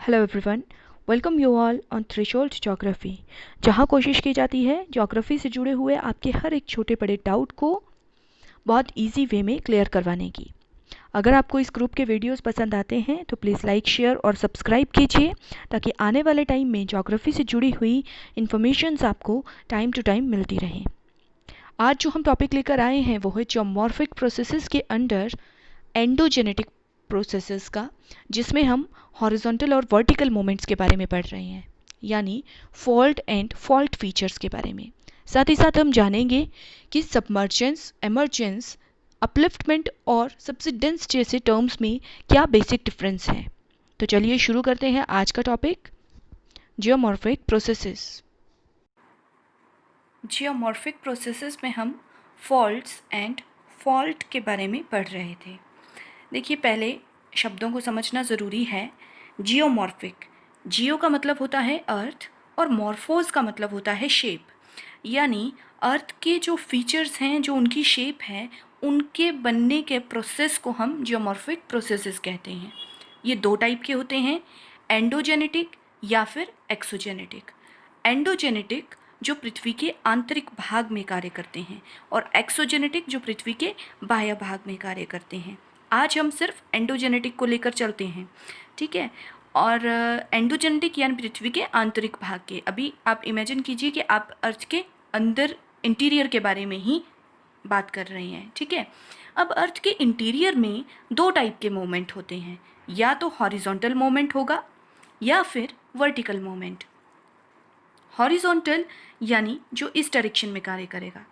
Hello everyone, welcome you all on threshold geography, जहां कोशिश की जाती है ज्योग्राफी से जुड़े हुए आपके हर एक छोटे बड़े डाउट को बहुत इजी वे में क्लियर करवाने की। अगर आपको इस ग्रुप के वीडियोस पसंद आते हैं तो प्लीज़ लाइक, शेयर और सब्सक्राइब कीजिए ताकि आने वाले टाइम में ज्योग्राफी से जुड़ी हुई इन्फॉर्मेशंस आपको टाइम टू टाइम मिलती रहें। आज जो हम टॉपिक लेकर आए हैं वो है जियोमॉर्फिक प्रोसेसेस के अंडर एंडोजेनेटिक प्रोसेसेस का, जिसमें हम हॉरिजॉन्टल और वर्टिकल मोमेंट्स के बारे में पढ़ रहे हैं, यानी फॉल्ट एंड फॉल्ट फीचर्स के बारे में। साथ ही साथ हम जानेंगे कि सबमर्जेंस, एमर्जेंस, अपलिफ्टमेंट और सब्सिडेंस जैसे टर्म्स में क्या बेसिक डिफरेंस है। तो चलिए शुरू करते हैं आज का topic, geomorphic processes. Geomorphic processes में हम फॉल्ट्स एंड फॉल्ट के बारे में पढ़ रहे थे। देखिए, पहले शब्दों को समझना ज़रूरी है। जियोमॉर्फिक, जियो का मतलब होता है अर्थ और मॉर्फोज का मतलब होता है शेप, यानी अर्थ के जो फीचर्स हैं, जो उनकी शेप है, उनके बनने के प्रोसेस को हम जियोमॉर्फिक प्रोसेसेस कहते हैं। ये दो टाइप के होते हैं, एंडोजेनेटिक या फिर एक्सोजेनेटिक। एंडोजेनेटिक जो पृथ्वी के आंतरिक भाग में कार्य करते हैं और एक्सोजेनेटिक जो पृथ्वी के बाह्य भाग में कार्य करते हैं। आज हम सिर्फ एंडोजेनेटिक को लेकर चलते हैं, ठीक है। और एंडोजेनेटिक यानी पृथ्वी के आंतरिक भाग के। अभी आप इमेजिन कीजिए कि आप अर्थ के अंदर इंटीरियर के बारे में ही बात कर रहे हैं, ठीक है। अब अर्थ के इंटीरियर में दो टाइप के मूवमेंट होते हैं, या तो हॉरिजॉन्टल मूवमेंट होगा या फिर वर्टिकल मूवमेंट। हॉरिजॉन्टल यानी जो इस डायरेक्शन में कार्य करेगा,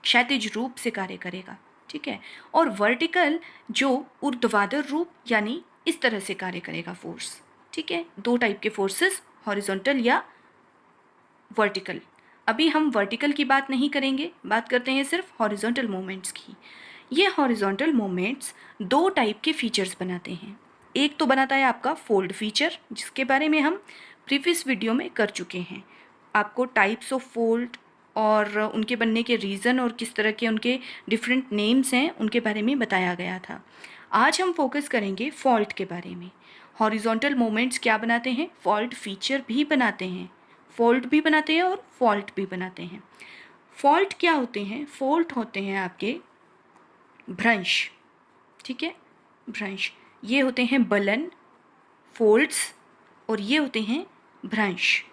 क्षैतिज रूप से कार्य करेगा, ठीक है। और वर्टिकल जो ऊर्ध्वाधर रूप यानी इस तरह से कार्य करेगा फोर्स, ठीक है। दो टाइप के फोर्सेस, हॉरिजॉन्टल या वर्टिकल। अभी हम वर्टिकल की बात नहीं करेंगे, बात करते हैं सिर्फ हॉरिजॉन्टल मूवमेंट्स की। ये हॉरिजॉन्टल मूवमेंट्स दो टाइप के फीचर्स बनाते हैं। एक तो बनाता है आपका फोल्ड फीचर, जिसके बारे में हम प्रीवियस वीडियो में कर चुके हैं। आपको टाइप्स ऑफ फोल्ड और उनके बनने के रीज़न और किस तरह के उनके डिफरेंट नेम्स हैं, उनके बारे में बताया गया था। आज हम फोकस करेंगे फॉल्ट के बारे में। हॉरिजॉन्टल मूवमेंट्स क्या बनाते हैं? फॉल्ट फीचर भी बनाते हैं, फोल्ड भी बनाते हैं और फॉल्ट भी बनाते हैं। फॉल्ट क्या होते हैं? फॉल्ट होते हैं आपके भ्रंश, ठीक है, भ्रंश। ये होते हैं बलन, फोल्ड्स, और ये होते हैं भ्रंश।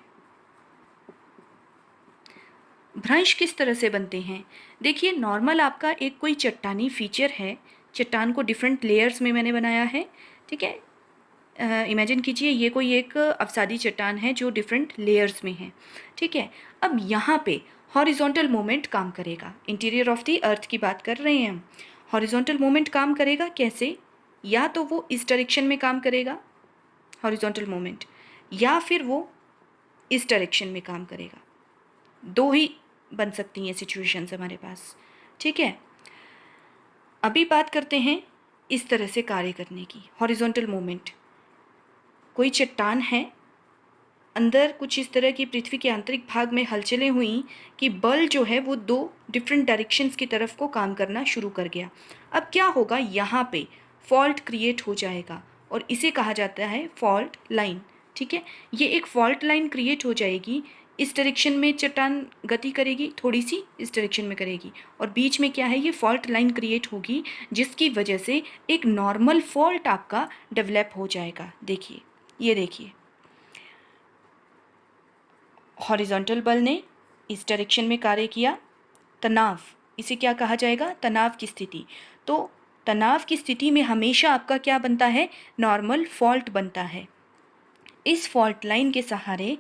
भ्रंश किस तरह से बनते हैं? देखिए, नॉर्मल आपका एक कोई चट्टानी फीचर है, चट्टान को डिफरेंट लेयर्स में मैंने बनाया है, ठीक है। इमेजिन कीजिए ये कोई एक अवसादी चट्टान है जो डिफरेंट लेयर्स में है, ठीक है। अब यहाँ पे हॉरिजॉन्टल मोमेंट काम करेगा। इंटीरियर ऑफ द अर्थ की बात कर रहे हैं हम। हॉरिजॉन्टल मोमेंट काम करेगा कैसे? या तो वो इस डायरेक्शन में काम करेगा हॉरिजॉन्टल मोमेंट, या फिर वो इस डायरेक्शन में काम करेगा। दो ही बन सकती हैं सिचुएशंस हमारे पास, ठीक है। अभी बात करते हैं इस तरह से कार्य करने की। हॉरिजॉन्टल मूवमेंट, कोई चट्टान है, अंदर कुछ इस तरह की पृथ्वी के आंतरिक भाग में हलचलें हुई कि बल जो है वो दो डिफरेंट डायरेक्शंस की तरफ को काम करना शुरू कर गया। अब क्या होगा? यहाँ पे फॉल्ट क्रिएट हो जाएगा और इसे कहा जाता है फॉल्ट लाइन, ठीक है। ये एक फॉल्ट लाइन क्रिएट हो जाएगी। इस डायरेक्शन में चट्टान गति करेगी, थोड़ी सी इस डायरेक्शन में करेगी, और बीच में क्या है? ये फॉल्ट लाइन क्रिएट होगी, जिसकी वजह से एक नॉर्मल फॉल्ट आपका डेवलप हो जाएगा। देखिए, ये देखिए, हॉरिजॉन्टल बल ने इस डायरेक्शन में कार्य किया। तनाव, इसे क्या कहा जाएगा? तनाव की स्थिति। तो तनाव की स्थिति में हमेशा आपका क्या बनता है? नॉर्मल फॉल्ट बनता है। इस फॉल्ट लाइन के सहारे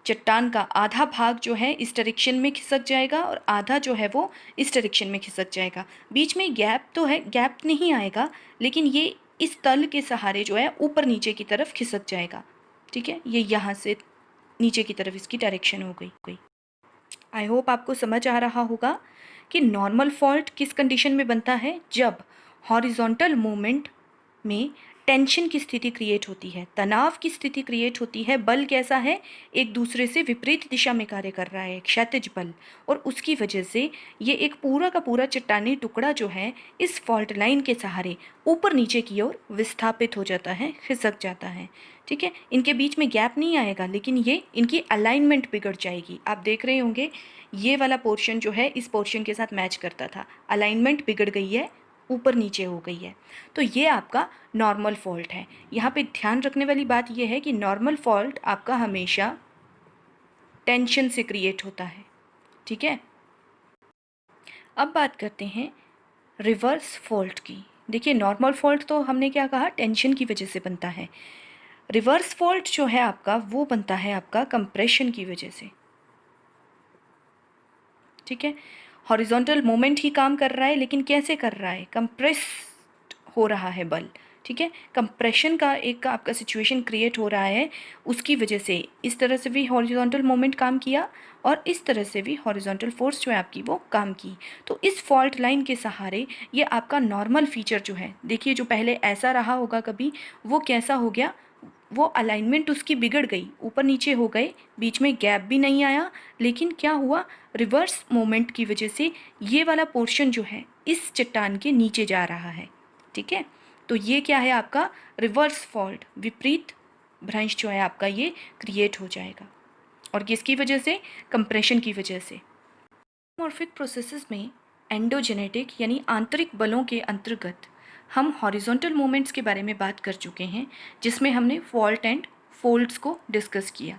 चट्टान का आधा भाग जो है इस डायरेक्शन में खिसक जाएगा और आधा जो है वो इस डायरेक्शन में खिसक जाएगा। बीच में गैप तो है, गैप नहीं आएगा, लेकिन ये इस तल के सहारे जो है ऊपर नीचे की तरफ खिसक जाएगा, ठीक है। ये यहाँ से नीचे की तरफ इसकी डायरेक्शन हो गई। आई होप आपको समझ आ रहा होगा कि नॉर्मल फॉल्ट किस कंडीशन में बनता है? जब हॉरिजॉन्टल मूवमेंट में टेंशन की स्थिति क्रिएट होती है, तनाव की स्थिति क्रिएट होती है। बल कैसा है, एक दूसरे से विपरीत दिशा में कार्य कर रहा है, क्षैतिज बल, और उसकी वजह से ये एक पूरा का पूरा चट्टानी टुकड़ा जो है इस फॉल्ट लाइन के सहारे ऊपर नीचे की ओर विस्थापित हो जाता है, खिसक जाता है। ठीक है, इनके बीच में गैप नहीं आएगा, लेकिन ये इनकी अलाइनमेंट बिगड़ जाएगी। आप देख रहे होंगे ये वाला पोर्शन जो है इस पोर्शन के साथ मैच करता था, अलाइनमेंट बिगड़ गई है, ऊपर नीचे हो गई है। तो ये आपका नॉर्मल फॉल्ट है। यहाँ पे ध्यान रखने वाली बात यह है कि नॉर्मल फॉल्ट आपका हमेशा टेंशन से क्रिएट होता है। ठीक है, अब बात करते हैं रिवर्स फॉल्ट की। देखिए, नॉर्मल फॉल्ट तो हमने क्या कहा, टेंशन की वजह से बनता है। रिवर्स फॉल्ट जो है आपका वो बनता है आपका कंप्रेशन की वजह से। ठीक है, हॉरिजॉन्टल मोमेंट ही काम कर रहा है, लेकिन कैसे कर रहा है, कंप्रेस हो रहा है बल। ठीक है, कंप्रेशन का एक आपका सिचुएशन क्रिएट हो रहा है, उसकी वजह से इस तरह से भी हॉरिजॉन्टल मोमेंट काम किया और इस तरह से भी हॉरिजॉन्टल फोर्स जो है आपकी वो काम की। तो इस फॉल्ट लाइन के सहारे ये आपका नॉर्मल फीचर जो है, देखिए जो पहले ऐसा रहा होगा कभी, वो कैसा हो गया, वो अलाइनमेंट उसकी बिगड़ गई, ऊपर नीचे हो गए, बीच में गैप भी नहीं आया, लेकिन क्या हुआ, रिवर्स मोमेंट की वजह से ये वाला पोर्शन जो है इस चट्टान के नीचे जा रहा है। ठीक है, तो ये क्या है आपका रिवर्स फॉल्ट, विपरीत भ्रंश जो है आपका ये क्रिएट हो जाएगा। और किसकी वजह से, कंप्रेशन की वजह से। मॉर्फिक प्रोसेसेस में एंडोजेनेटिक यानी आंतरिक बलों के अंतर्गत हम हॉरिजॉन्टल मूवमेंट्स के बारे में बात कर चुके हैं, जिसमें हमने फॉल्ट एंड फोल्ड्स को डिस्कस किया।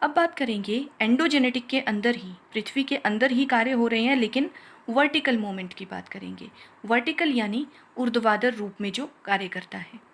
अब बात करेंगे एंडोजेनेटिक के अंदर ही, पृथ्वी के अंदर ही कार्य हो रहे हैं, लेकिन वर्टिकल मूवमेंट की बात करेंगे। वर्टिकल यानी ऊर्ध्वाधर रूप में जो कार्य करता है।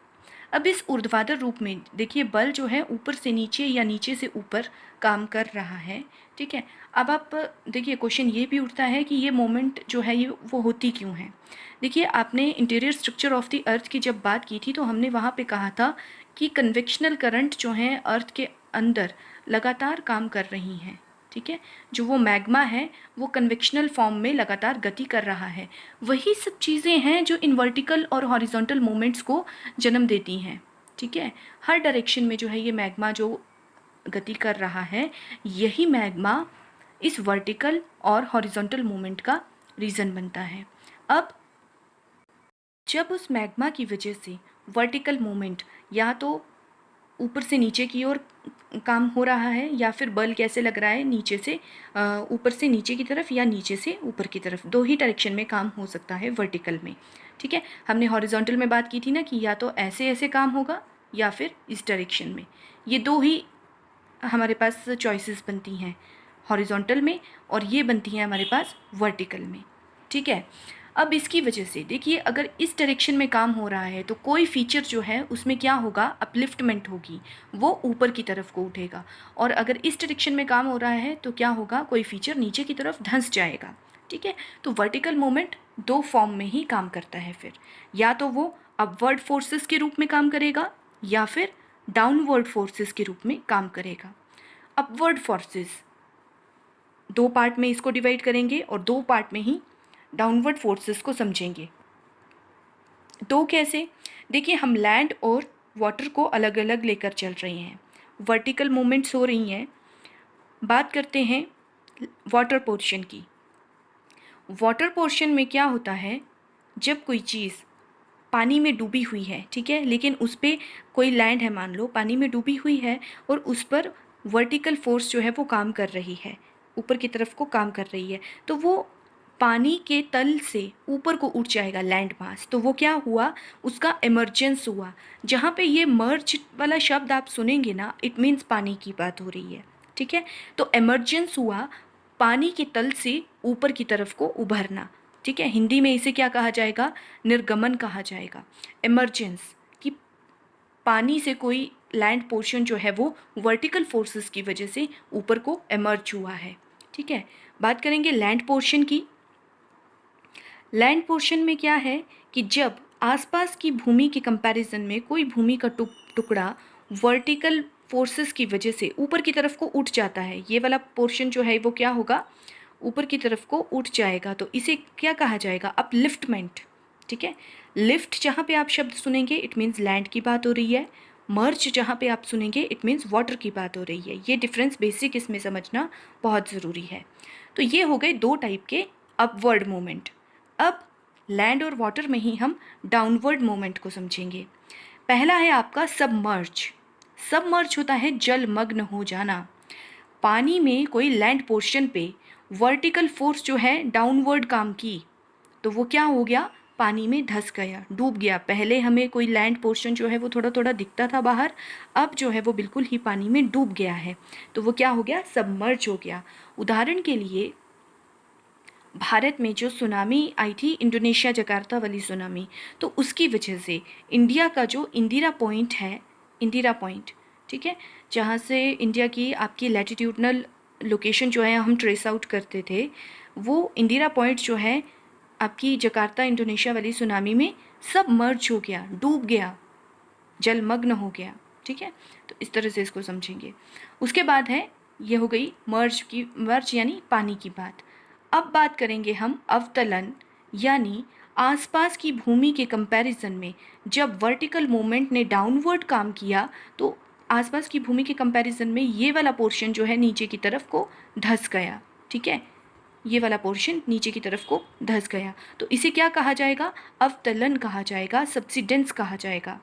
अब इस ऊर्ध्वाधर रूप में देखिए बल जो है ऊपर से नीचे या नीचे से ऊपर काम कर रहा है। ठीक है, अब आप देखिए क्वेश्चन ये भी उठता है कि ये मोमेंट जो है ये वो होती क्यों है। देखिए, आपने interior structure of the earth की जब बात की थी तो हमने वहाँ पे कहा था कि कन्वेक्शनल करंट जो हैं अर्थ के अंदर लगातार काम कर रही हैं। ठीक है, जो वो मैग्मा है वो कन्वेक्शनल फॉर्म में लगातार गति कर रहा है। वही सब चीज़ें हैं जो इन वर्टिकल और हॉरिजॉन्टल मूवमेंट्स को जन्म देती हैं। ठीक है, हर डायरेक्शन में जो है ये मैग्मा जो गति कर रहा है, यही मैग्मा इस वर्टिकल और हॉरिजॉन्टल मूवमेंट का रीज़न बनता है। अब जब उस मैग्मा की वजह से वर्टिकल मूवमेंट या तो ऊपर से नीचे की ओर काम हो रहा है, या फिर बल कैसे लग रहा है, नीचे से ऊपर से नीचे की तरफ या नीचे से ऊपर की तरफ, दो ही डायरेक्शन में काम हो सकता है वर्टिकल में। ठीक है, हमने हॉरिजॉन्टल में बात की थी ना कि या तो ऐसे ऐसे काम होगा या फिर इस डायरेक्शन में। ये दो ही हमारे पास चॉइसेस बनती हैं हॉरिजॉन्टल में, और ये बनती हैं हमारे पास वर्टिकल में। ठीक है, अब इसकी वजह से देखिए अगर इस डायरेक्शन में काम हो रहा है तो कोई फीचर जो है उसमें क्या होगा, अपलिफ्टमेंट होगी, वो ऊपर की तरफ को उठेगा। और अगर इस डायरेक्शन में काम हो रहा है तो क्या होगा, कोई फीचर नीचे की तरफ धंस जाएगा। ठीक है, तो वर्टिकल मूवमेंट दो फॉर्म में ही काम करता है फिर, या तो वो अपवर्ड फोर्सेस के रूप में काम करेगा या फिर डाउनवर्ड फोर्सेस के रूप में काम करेगा। अपवर्ड फोर्सेस दो पार्ट में इसको डिवाइड करेंगे और दो पार्ट में ही डाउनवर्ड फोर्सेस को समझेंगे। तो कैसे, देखिए हम लैंड और वाटर को अलग अलग लेकर चल रहे हैं, वर्टिकल मूवमेंट्स हो रही हैं। बात करते हैं वाटर पोर्शन की। वाटर पोर्शन में क्या होता है, जब कोई चीज़ पानी में डूबी हुई है, ठीक है, लेकिन उस पर कोई लैंड है, मान लो पानी में डूबी हुई है और उस पर वर्टिकल फोर्स जो है वो काम कर रही है, ऊपर की तरफ को काम कर रही है, तो वो पानी के तल से ऊपर को उठ जाएगा लैंड मास। तो वो क्या हुआ, उसका इमर्जेंस हुआ। जहाँ पे ये मर्ज वाला शब्द आप सुनेंगे ना, इट मीन्स पानी की बात हो रही है। ठीक है, तो इमर्जेंस हुआ, पानी के तल से ऊपर की तरफ को उभरना। ठीक है, हिंदी में इसे क्या कहा जाएगा, निर्गमन कहा जाएगा। इमर्जेंस कि पानी से कोई लैंड पोर्शन जो है वो वर्टिकल फोर्सेस की वजह से ऊपर को इमर्ज हुआ है। ठीक है, बात करेंगे लैंड पोर्शन की। लैंड पोर्शन में क्या है कि जब आसपास की भूमि के कंपैरिजन में कोई भूमि का टुकड़ा वर्टिकल फोर्सेस की वजह से ऊपर की तरफ को उठ जाता है, ये वाला पोर्शन जो है वो क्या होगा, ऊपर की तरफ को उठ जाएगा, तो इसे क्या कहा जाएगा, अपलिफ्टमेंट। ठीक है। लिफ्ट जहाँ पे आप शब्द सुनेंगे इट मीन्स लैंड की बात हो रही है। मर्ज जहाँ पे आप सुनेंगे इट मीन्स वाटर की बात हो रही है। ये डिफरेंस बेसिक इसमें समझना बहुत ज़रूरी है। तो ये हो गए दो टाइप के अपवर्ड मूवमेंट। अब लैंड और वाटर में ही हम डाउनवर्ड मूवमेंट को समझेंगे। पहला है आपका सबमर्ज। सबमर्ज होता है जलमग्न हो जाना। पानी में कोई लैंड पोर्शन पे वर्टिकल फोर्स जो है डाउनवर्ड काम की, तो वो क्या हो गया, पानी में धंस गया, डूब गया। पहले हमें कोई लैंड पोर्शन जो है वो थोड़ा थोड़ा दिखता था बाहर, अब जो है वो बिल्कुल ही पानी में डूब गया है, तो वो क्या हो गया, सबमर्ज हो गया। उदाहरण के लिए भारत में जो सुनामी आई थी, इंडोनेशिया जकार्ता वाली सुनामी, तो उसकी वजह से इंडिया का जो इंदिरा पॉइंट है, इंदिरा पॉइंट, ठीक है, जहाँ से इंडिया की आपकी लैटिट्यूडनल लोकेशन जो है हम ट्रेस आउट करते थे, वो इंदिरा पॉइंट जो है आपकी जकार्ता इंडोनेशिया वाली सुनामी में सब मर्ज हो गया, डूब गया, जलमग्न हो गया। ठीक है, तो इस तरह से इसको समझेंगे। उसके बाद है, ये हो गई मर्ज यानी पानी की बात। अब बात करेंगे हम अवतलन यानी आसपास की भूमि के कंपैरिजन में जब वर्टिकल मूवमेंट ने डाउनवर्ड काम किया, तो आसपास की भूमि के कंपैरिजन में ये वाला पोर्शन जो है नीचे की तरफ को धंस गया। ठीक है, ये वाला पोर्शन नीचे की तरफ को धंस गया, तो इसे क्या कहा जाएगा, अवतलन कहा जाएगा, सब्सिडेंस कहा जाएगा।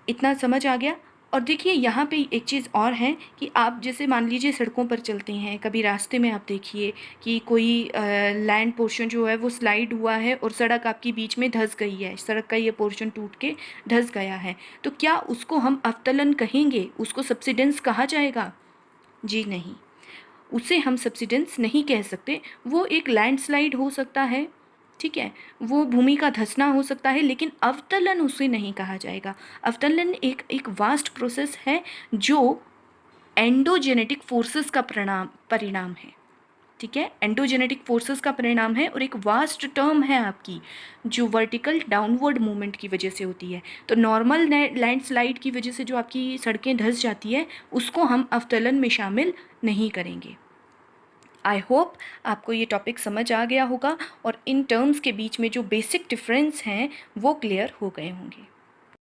इतना समझ आ गया। और देखिए यहाँ पे एक चीज़ और है कि आप जैसे मान लीजिए सड़कों पर चलते हैं, कभी रास्ते में आप देखिए कि कोई लैंड पोर्शन जो है वो स्लाइड हुआ है और सड़क आपकी बीच में धंस गई है, सड़क का ये पोर्शन टूट के धंस गया है, तो क्या उसको हम अवतलन कहेंगे, उसको सब्सिडेंस कहा जाएगा? जी नहीं, उसे हम सब्सिडेंस नहीं कह सकते। वो एक लैंडस्लाइड हो सकता है, ठीक है, वो भूमि का धंसना हो सकता है, लेकिन अवतलन उसे नहीं कहा जाएगा। अवतलन एक वास्ट प्रोसेस है जो एंडोजेनेटिक फोर्सेस का परिणाम है। ठीक है, एंडोजेनेटिक फोर्सेस का परिणाम है और एक वास्ट टर्म है आपकी, जो वर्टिकल डाउनवर्ड मूवमेंट की वजह से होती है। तो नॉर्मल लैंडस्लाइड की वजह से जो आपकी सड़कें धंस जाती है, उसको हम अवतलन में शामिल नहीं करेंगे। आई होप आपको ये टॉपिक समझ आ गया होगा और इन टर्म्स के बीच में जो बेसिक डिफरेंस हैं वो क्लियर हो गए होंगे।